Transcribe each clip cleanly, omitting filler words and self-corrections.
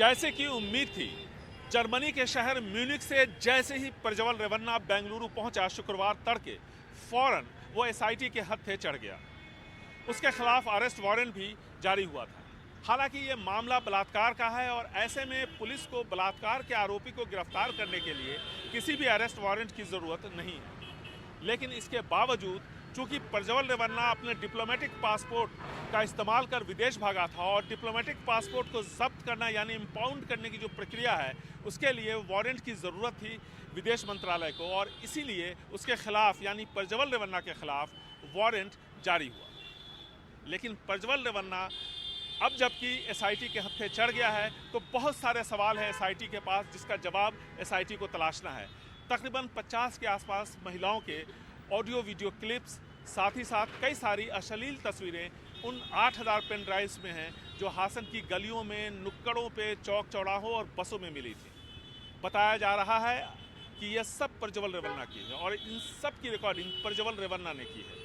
जैसे कि उम्मीद थी, जर्मनी के शहर म्यूनिख से जैसे ही प्रज्वल रेवन्ना बेंगलुरु पहुंचा शुक्रवार तड़के फौरन वो एसआईटी के हत्थे चढ़ गया। उसके खिलाफ अरेस्ट वारंट भी जारी हुआ था। हालांकि ये मामला बलात्कार का है और ऐसे में पुलिस को बलात्कार के आरोपी को गिरफ्तार करने के लिए किसी भी अरेस्ट वारंट की ज़रूरत नहीं है। लेकिन इसके बावजूद चूंकि प्रज्वल रेवन्ना अपने डिप्लोमेटिक पासपोर्ट का इस्तेमाल कर विदेश भागा था और डिप्लोमेटिक पासपोर्ट को जब्त करना यानी इम्पाउंड करने की जो प्रक्रिया है उसके लिए वारंट की ज़रूरत थी विदेश मंत्रालय को, और इसीलिए उसके खिलाफ यानी प्रज्वल रेवन्ना के खिलाफ वारंट जारी हुआ। लेकिन प्रज्वल रेवन्ना अब जबकि एसआईटी के हत्थे चढ़ गया है तो बहुत सारे सवाल हैं एसआईटी के पास जिसका जवाब एसआईटी को तलाशना है। तकरीबन 50 के आसपास महिलाओं के ऑडियो वीडियो क्लिप्स, साथ ही साथ कई सारी अश्लील तस्वीरें उन 8000 पेन ड्राइव्स में हैं जो हासन की गलियों में, नुक्कड़ों पे, चौक चौराहों और बसों में मिली थी। बताया जा रहा है कि यह सब प्रज्वल रेवन्ना की है और इन सब की रिकॉर्डिंग प्रज्वल रेवन्ना ने की है।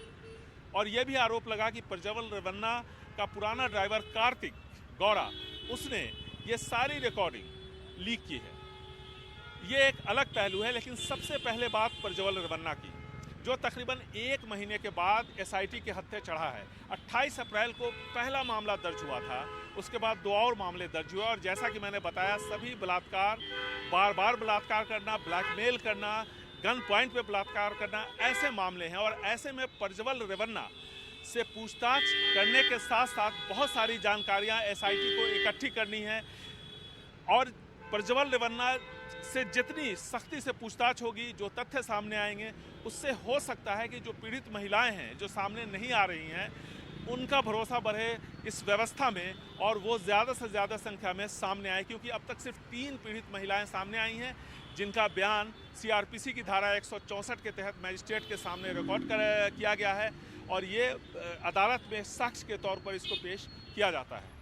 और यह भी आरोप लगा कि प्रज्वल रेवन्ना का पुराना ड्राइवर कार्तिक गौड़ा, उसने ये सारी रिकॉर्डिंग लीक की है। ये एक अलग पहलू है, लेकिन सबसे पहले बात प्रज्वल रेवन्ना की, जो तकरीबन 1 महीने के बाद एसआईटी के हत्थे चढ़ा है। 28 अप्रैल को पहला मामला दर्ज हुआ था, उसके बाद 2 और मामले दर्ज हुए और जैसा कि मैंने बताया सभी बलात्कार, बार बार बलात्कार करना, ब्लैकमेल करना, गन पॉइंट पे बलात्कार करना, ऐसे मामले हैं। और ऐसे में प्रज्वल रेवन्ना से पूछताछ करने के साथ साथ बहुत सारी जानकारियां एसआईटी को इकट्ठी करनी है और प्रज्वल रेवन्ना से जितनी सख्ती से पूछताछ होगी, जो तथ्य सामने आएंगे, उससे हो सकता है कि जो पीड़ित महिलाएं हैं जो सामने नहीं आ रही हैं उनका भरोसा बढ़े इस व्यवस्था में और वो ज़्यादा से ज़्यादा संख्या में सामने आए, क्योंकि अब तक सिर्फ 3 पीड़ित महिलाएं सामने आई हैं जिनका बयान सीआरपीसी की धारा 164 के तहत मजिस्ट्रेट के सामने रिकॉर्ड किया गया है और ये अदालत में साक्ष्य के तौर पर इसको पेश किया जाता है।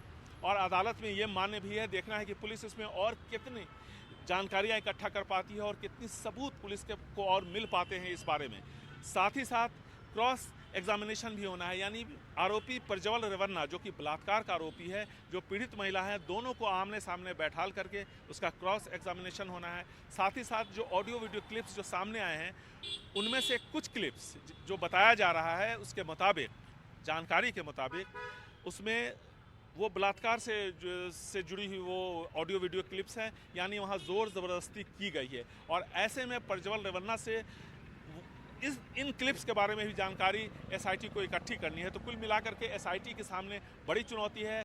और अदालत में ये मान्य भी है, देखना है कि पुलिस इसमें और कितनी जानकारियां इकट्ठा कर पाती है और कितनी सबूत पुलिस को और मिल पाते हैं इस बारे में। साथ ही साथ क्रॉस एग्जामिनेशन भी होना है, यानी आरोपी प्रज्वल रेवन्ना जो कि बलात्कार का आरोपी है, जो पीड़ित महिला है, दोनों को आमने सामने बैठाल करके उसका क्रॉस एग्जामिनेशन होना है। साथ ही साथ जो ऑडियो वीडियो क्लिप्स जो सामने आए हैं उनमें से कुछ क्लिप्स जो बताया जा रहा है उसके मुताबिक, जानकारी के मुताबिक, उसमें वो बलात्कार से जुड़ी हुई वो ऑडियो वीडियो क्लिप्स हैं, यानी वहाँ ज़ोर ज़बरदस्ती की गई है। और ऐसे में प्रज्वल रेवन्ना से इन क्लिप्स के बारे में भी जानकारी एसआईटी को इकट्ठी करनी है। तो कुल मिलाकर के एसआईटी के सामने बड़ी चुनौती है।